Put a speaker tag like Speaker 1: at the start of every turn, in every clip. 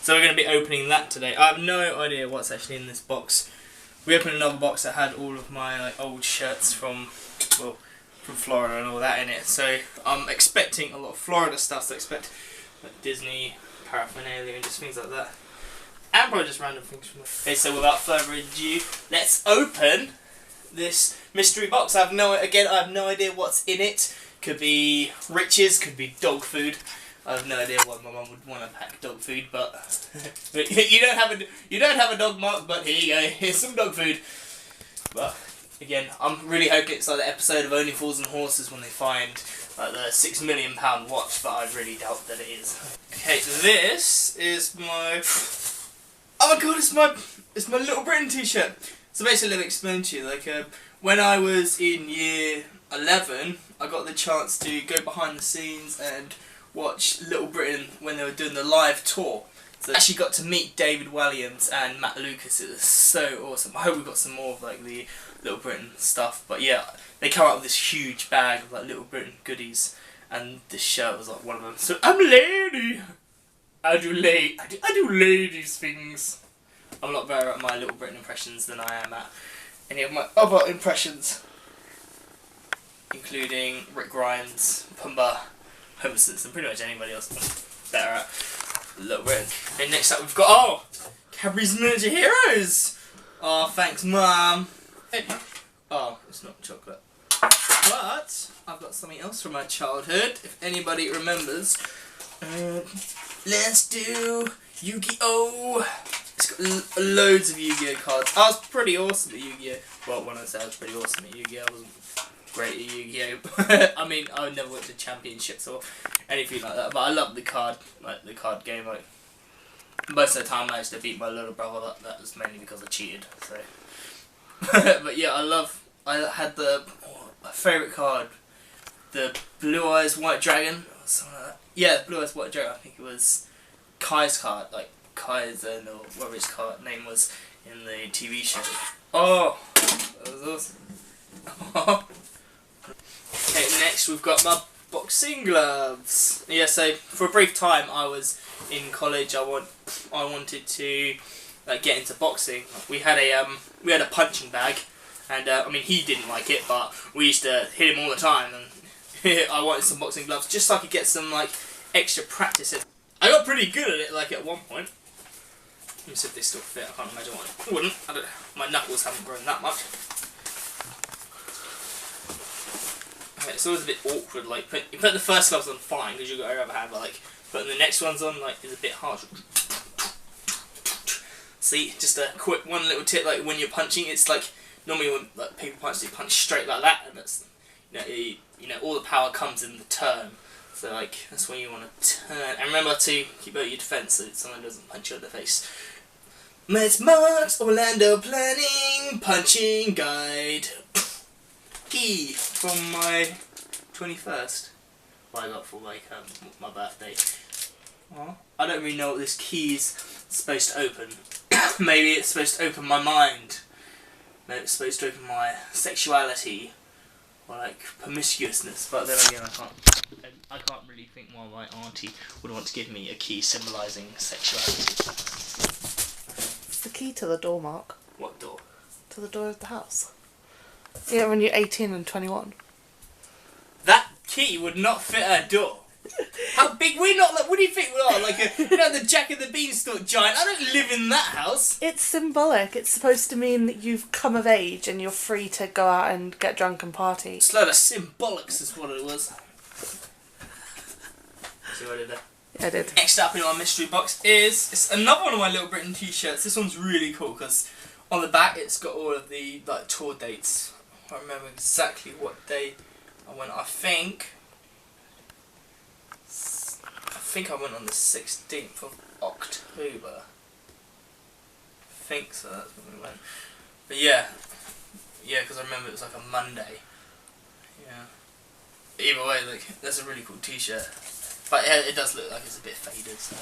Speaker 1: So we're going to be opening that today. I have no idea what's actually in this box. We opened another box that had all of my old shirts from Florida and all that in it. So I'm expecting a lot of Florida stuff. So I expect like Disney paraphernalia and just things like that. And probably just random things from there. Okay, so without further ado, let's open this mystery box. I have no idea what's in it. Could be riches, could be dog food. I have no idea why my mum would want to pack dog food, but you don't have a dog, Mark. But here you go. Here's some dog food. But again, I'm really hoping it's like the episode of Only Fools and Horses when they find like the £6 million watch, but I really doubt that it is. Okay, this is my. Oh my god, it's my Little Britain t-shirt. So basically, let me explain to you. Like when I was in year 11, I got the chance to go behind the scenes and watch Little Britain when they were doing the live tour. So I actually got to meet David Walliams and Matt Lucas. It was so awesome. I hope we got some more of like the Little Britain stuff. But yeah, they come out with this huge bag of like Little Britain goodies, and this shirt was like one of them. So I'm a lady. I do ladies things. I'm a lot better at my Little Britain impressions than I am at any of my other impressions, including Rick Grimes, Pumbaa, Homer Simpson, pretty much anybody else better at Little Britain. And next up we've got, Cadbury's Miniature Heroes! Oh, thanks Mum! Oh, it's not chocolate. But, I've got something else from my childhood, if anybody remembers. Let's do Yu-Gi-Oh! It's got loads of Yu-Gi-Oh cards. I was pretty awesome at Yu-Gi-Oh! Well, when I say I was pretty awesome at Yu-Gi-Oh! I wasn't great at Yu-Gi-Oh! I mean, I never went to championships or anything like that, but I love the card game. Like, most of the time I used to beat my little brother, that was mainly because I cheated, so. But yeah, I had my favourite card, the Blue Eyes White Dragon, or something like that. Yeah, Blue Eyes White Dragon, I think it was Kai's card, like Kaizen or whatever his card name was in the TV show. Oh, that was awesome. Okay, next we've got my boxing gloves. Yeah, so for a brief time I was in college. I wanted to like get into boxing. We had a punching bag, and I mean he didn't like it, but we used to hit him all the time. And I wanted some boxing gloves just so I could get some like extra practice in. I got pretty good at it like at one point. Let me see if they still fit. I can't imagine why it wouldn't. My knuckles haven't grown that much. It's always a bit awkward, like, you put the first gloves on fine, because you've got your other hand, but, like, putting the next ones on, like, is a bit harsh. See, just a quick one little tip, like, when you're punching, it's like, normally when, like, people punch, they punch straight like that, and that's, you know, all the power comes in the turn. So, like, that's when you want to turn, and remember to keep out your defense, so someone doesn't punch you in the face. It's Mark's Orlando Planning Punching Guide. Key from my 21st. What I got for like my birthday. Well, I don't really know what this key's supposed to open. Maybe it's supposed to open my mind. Maybe it's supposed to open my sexuality or like promiscuousness. But then again, I can't really think why my auntie would want to give me a key symbolising sexuality.
Speaker 2: It's the key to the door, Mark.
Speaker 1: What door?
Speaker 2: To the door of the house. Yeah, when you're 18 and 21.
Speaker 1: That key would not fit a door. How big? We're not like. What do you think we are? Like the Jack and the Beanstalk giant. I don't live in that house.
Speaker 2: It's symbolic. It's supposed to mean that you've come of age and you're free to go out and get drunk and party.
Speaker 1: It's like a symbolics is what it was. See what I did there?
Speaker 2: Yeah, I did.
Speaker 1: Next up in our mystery box it's another one of my Little Britain t-shirts. This one's really cool because on the back it's got all of the like tour dates. I remember exactly what day I went. I think I went on the 16th of October. I think so, that's when we went. But yeah, because I remember it was like a Monday. Yeah. Either way, like, that's a really cool t-shirt. But yeah, it does look like it's a bit faded, so.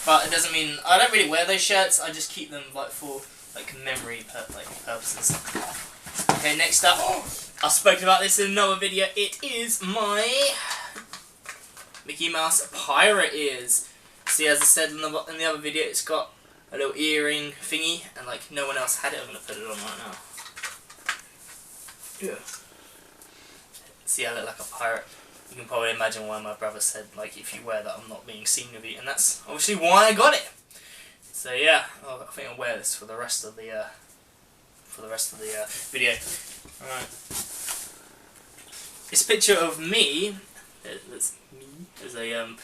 Speaker 1: But it doesn't mean, I don't really wear those shirts, I just keep them like for like memory purposes. Okay, next up, I've spoken about this in another video, it is my Mickey Mouse pirate ears. See, as I said in the other video, it's got a little earring thingy, and like no one else had it. I'm gonna put it on right now. Yeah. See, I look like a pirate. You can probably imagine why my brother said, like, if you wear that, I'm not being seen with you, and that's obviously why I got it. So yeah, I think I'll wear this for the rest of the video. Alright. This picture of me, that's me, as a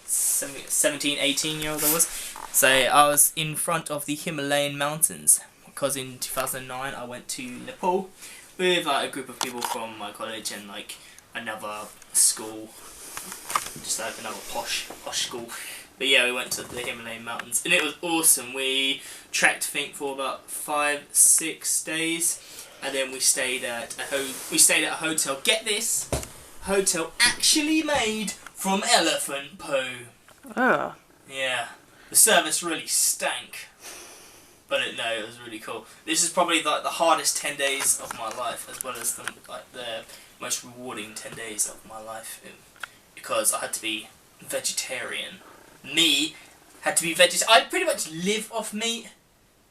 Speaker 1: 17, 18-year-old I was. So I was in front of the Himalayan mountains, because in 2009 I went to Nepal with like a group of people from my college and like another school, just like another posh school. But yeah, we went to the Himalayan mountains and it was awesome. We trekked, I think, for about 5-6 days, and then we stayed at a hotel. Get this, hotel actually made from elephant poo.
Speaker 2: Oh.
Speaker 1: Yeah, the service really stank, but it was really cool. This is probably like the hardest 10 days of my life, as well as the most rewarding 10 days of my life, because I had to be vegetarian. Me had to be vegetarian. I pretty much live off meat.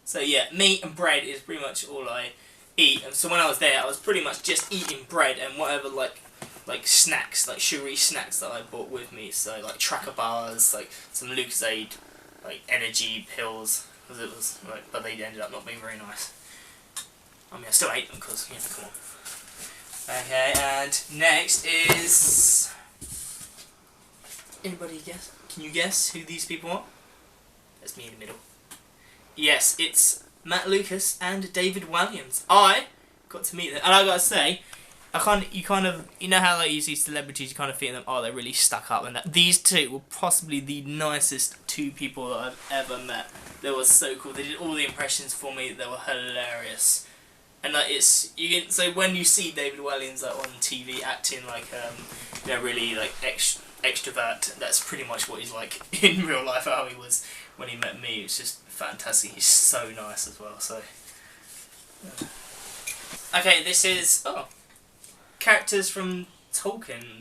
Speaker 1: So yeah, meat and bread is pretty much all I eat. And so when I was there, I was pretty much just eating bread and whatever like snacks, like sugary snacks that I bought with me. So like Tracker bars, like some Lucozade, like energy pills. Because it was like, but they ended up not being very nice. I mean, I still ate them because, you know, come on. Okay, and next is... Anybody guess? Can you guess who these people are? That's me in the middle. Yes, it's Matt Lucas and David Williams. I got to meet them, and I gotta say, you know how like you see celebrities, you kind of feel them, oh, they're really stuck up, and that these two were possibly the nicest two people that I've ever met. They were so cool. They did all the impressions for me. They were hilarious. And like so when you see David Williams like on TV acting like really like extrovert, that's pretty much what he's like in real life. How he was when he met me. It's just fantastic. He's so nice as well. So okay, this is characters from Tolkien,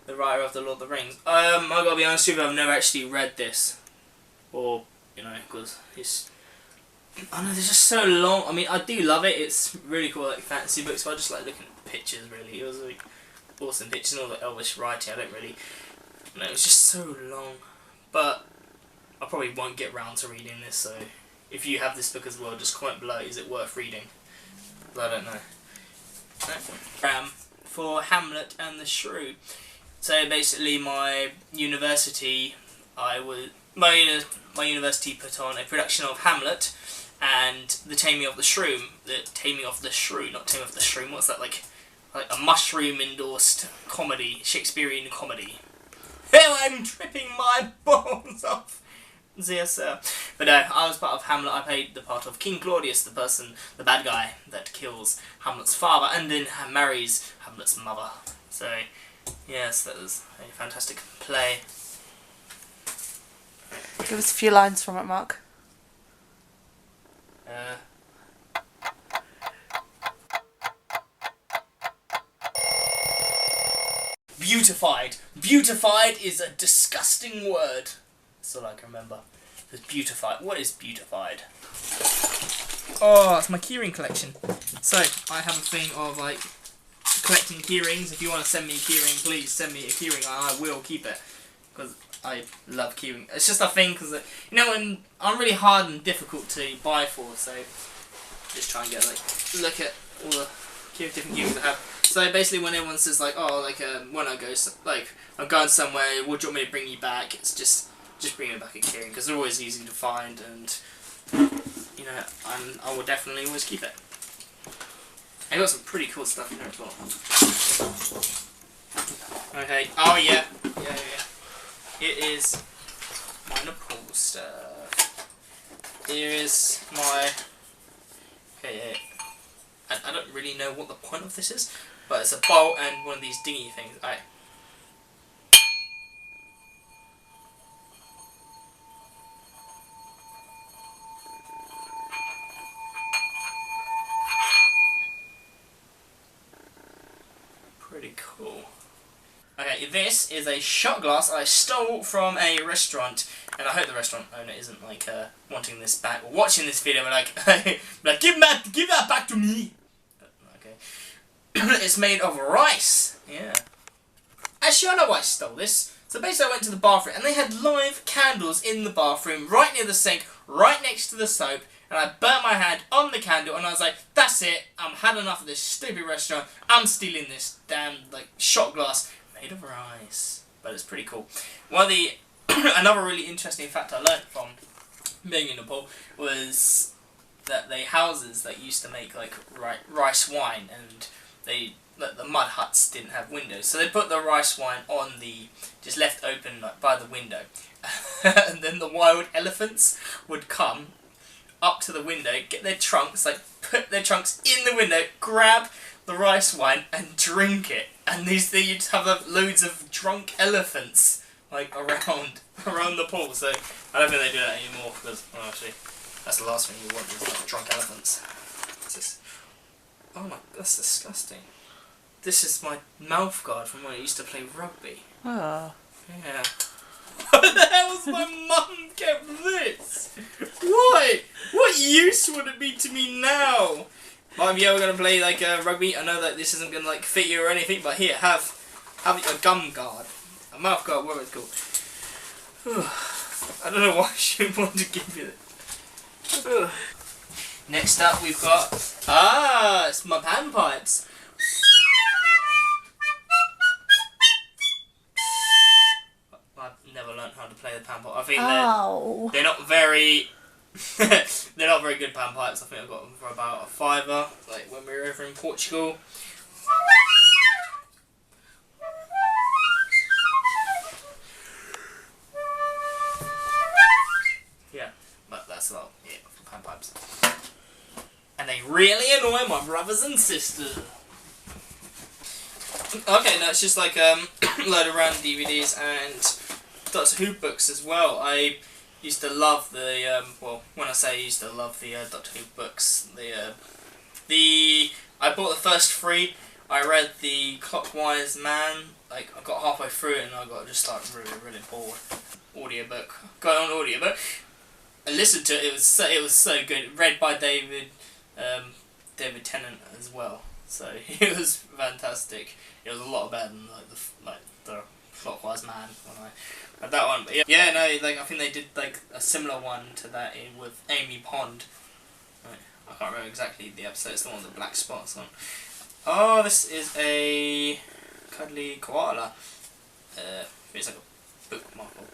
Speaker 1: the writer of the Lord of the Rings. I gotta be honest with you, I've never actually read this, or because I know they're just so long. I mean, I do love it. It's really cool, like fantasy books. But I just like looking at the pictures. Really, it was like awesome pictures and all the Elvish writing. I don't really. It was just so long. But I probably won't get round to reading this. So if you have this book as well, just comment below. Is it worth reading? But I don't know. For Hamlet and the Shrew. So basically, my university, my university put on a production of Hamlet and The Taming of the Shrew. The Taming of the Shrew, not Taming of the Shroom. What's that, like a mushroom-endorsed comedy, Shakespearean comedy. Hell, I'm tripping my balls off. Yes, sir. But no, I was part of Hamlet. I played the part of King Claudius, the bad guy that kills Hamlet's father and then marries Hamlet's mother. So, yes, that was a fantastic play.
Speaker 2: Give us a few lines from it, Mark.
Speaker 1: Beautified. Beautified is a disgusting word. That's all I can remember. It's beautified. What is beautified? Oh, it's my keyring collection. So, I have a thing of like collecting keyrings. If you want to send me a keyring, please send me a keyring. I will keep it. Because I love keyring. It's just a thing because, when I'm really hard and difficult to buy for, so just try and get look at all the different keyrings I have. So basically, when everyone says like, when I go, I'm going somewhere, what do you want me to bring you back? It's just bring me back a keyring because they're always easy to find, and I will definitely always keep it. I got some pretty cool stuff in there as well. Okay. Oh yeah. It is my Nepal stuff. Here is my. Okay. I don't really know what the point of this is, but it's a bowl and one of these dingy things. Alright. Pretty cool. Okay, this is a shot glass I stole from a restaurant And I hope the restaurant owner isn't like wanting this back or watching this video, but like give that back to me. Okay. It's made of rice. Yeah. Actually, I know why I stole this. So basically, I went to the bathroom and they had live candles in the bathroom, right near the sink, right next to the soap. And I burnt my hand on the candle, and I was like, "That's it. I'm had enough of this stupid restaurant. I'm stealing this damn like shot glass made of rice." But it's pretty cool. One of the another really interesting fact I learned from being in Nepal was that they houses that used to make like rice wine, and the mud huts didn't have windows, so they put the rice wine on just left open like by the window, and then the wild elephants would come up to the window, get their trunks, like put their trunks in the window, grab the rice wine and drink it. And you'd have loads of drunk elephants like around the pool. So I don't think they do that anymore because actually that's the last thing you want is like drunk elephants. Oh my, that's disgusting. This is my mouth guard from when I used to play rugby.
Speaker 2: Oh.
Speaker 1: Yeah. What the hell's my mum kept this? Why? What use would it be to me now? Mum, you ever gonna play like rugby? I know that this isn't gonna like fit you or anything, but here, have a gum guard, a mouth guard, whatever it's called. I don't know why she would want to give you it. Next up, we've got it's my panpipes. I've never learned how to play the panpipe. I think they're not very they're not very good panpipes. I think I got them for about a £5, like when we were over in Portugal. Yeah, but that's about it for panpipes. And they really annoy my brothers and sisters. Okay, no, it's just like load of random DVDs and Doctor Who books as well. I used to love the when I say I used to love the Doctor Who books, I bought the first 3. I read the Clockwise Man. Like I got halfway through it and I got just like really bored. Audiobook. Got it on audiobook. I listened to it. It was so good. Read by David Tennant as well. So it was fantastic. It was a lot better than the Clockwise Man when I read that one. But yeah, no, like I think they did like a similar one to that with Amy Pond. Right. I can't remember exactly the episode. It's the one with the black spots on. Oh, this is a cuddly koala. It's like a bookmark or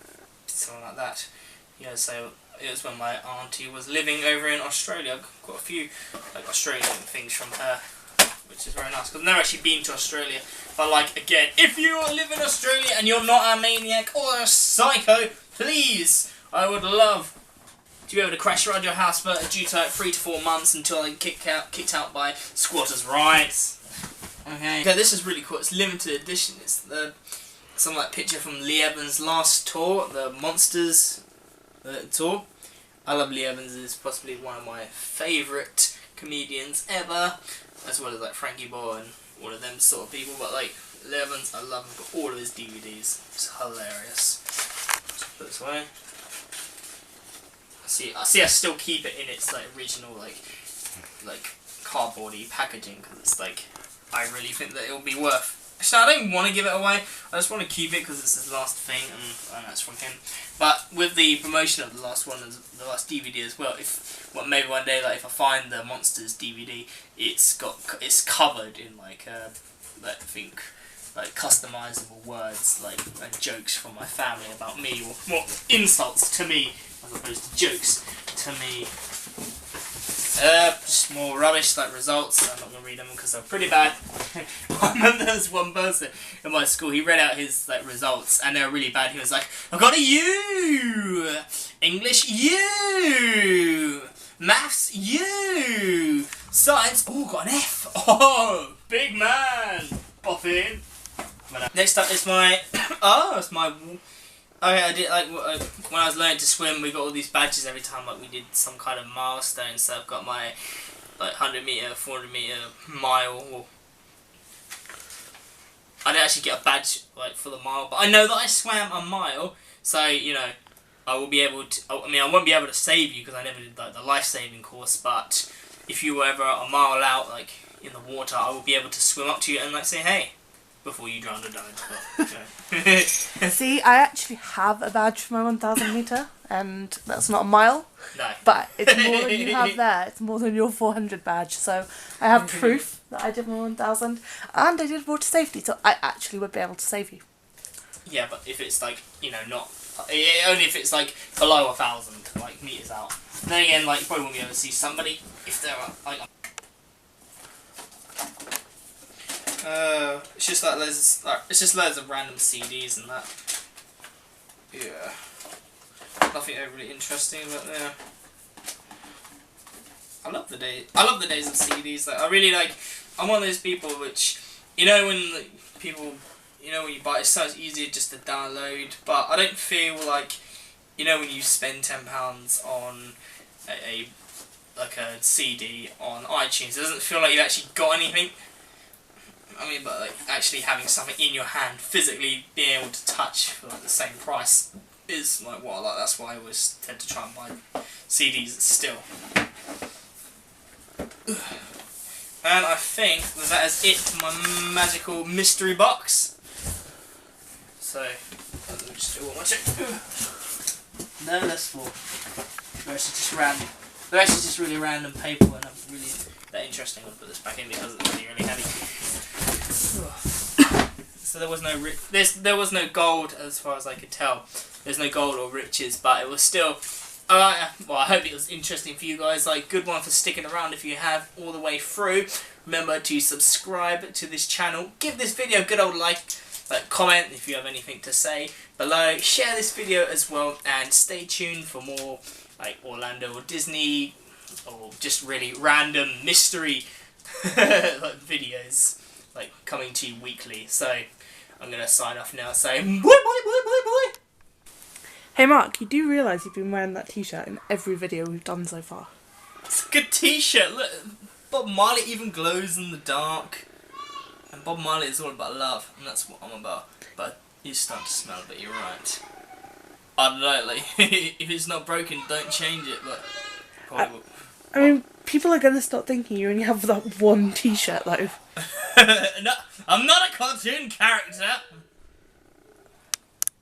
Speaker 1: something like that. Yeah, so it was when my auntie was living over in Australia. I've got a few like Australian things from her, which is very nice because I've never actually been to Australia. But like again, if you live in Australia and you're not a maniac or a psycho, please, I would love to be able to crash around your house for due to like 3 to 4 months until I get kicked out by squatters' rights. Okay, this is really cool. It's limited edition. It's some like picture from Lee Evans' last tour, the Monsters tour. I love Lee Evans. Is possibly one of my favourite comedians ever, as well as like Frankie Boyle and all of them sort of people. But like Lee Evans, I love him. Got all of his DVDs. It's hilarious. Just put this away. I still keep it in its like original like cardboardy packaging because it's like I really think that it will be worth. Actually, I don't want to give it away. I just want to keep it because it's his last thing, and that's from him. But with the promotion of the last one, the last DVD as well, maybe one day, like if I find the Monsters DVD, it's covered in like I think like customizable words like jokes from my family about me, or more insults to me as opposed to jokes to me. Just more rubbish like results. I'm not gonna read them because they're pretty bad. I remember there was one person in my school. He read out his like results and they were really bad. He was like, "I got a U, English U, maths U, science got an F. Oh, big man, pop in." Next up is my it's my. Okay, I did like when I was learning to swim. We got all these badges every time like we did some kind of milestone. So I've got my like 100 meter, 400 meter, mile. Or I didn't actually get a badge like for the mile, but I know that I swam a mile. So you know, I will be able to. I mean, I won't be able to save you because I never did like the life-saving course. But if you were ever a mile out, like in the water, I will be able to swim up to you and like say hey before you drowned or died. But, you know.
Speaker 2: See, I actually have a badge for my 1,000 metre, and that's not a mile.
Speaker 1: No.
Speaker 2: But it's more than you have there. It's more than your 400 badge. So I have proof that I did my 1,000, and I did water safety, so I actually would be able to save you.
Speaker 1: Yeah, but if it's like, you know, not... Only if it's like below 1,000 like meters out. Then again, like you probably won't be able to see somebody if they're like... it's just like loads of random CDs and that. Yeah. Nothing overly interesting, but yeah. I love the days of CDs. Like, I really like. I'm one of those people which, you know, when like, people, you know, when you buy, it's so much easier just to download. But I don't feel like, you know, when you spend £10 on a CD on iTunes, it doesn't feel like you actually got anything. I mean, but like actually having something in your hand, physically being able to touch for like the same price is like what I like. That's why I always tend to try and buy CDs still. And I think that is it for my magical mystery box. So let me just do one more check. No, that's for. The rest is just random. The rest is just really random paper, and I'm really that interesting. I'll put this back in because it's really heavy. So there was no there was no gold as far as I could tell. There's no gold or riches, but it was still. Well, I hope it was interesting for you guys. Like, good one for sticking around if you have all the way through. Remember to subscribe to this channel. Give this video a good old like, comment if you have anything to say below. Share this video as well, and stay tuned for more like Orlando or Disney or just really random mystery like videos like coming to you weekly. So I'm gonna sign off now saying boy.
Speaker 2: Hey Mark, you do realise you've been wearing that t-shirt in every video we've done so far?
Speaker 1: It's a good t-shirt. Look, Bob Marley even glows in the dark. And Bob Marley is all about love, and that's what I'm about. But you start to smell, but you're right. I don't know, like, if it's not broken, don't change it, but...
Speaker 2: I mean, people are going to start thinking you only have that one t-shirt though.
Speaker 1: No, I'm not a cartoon character!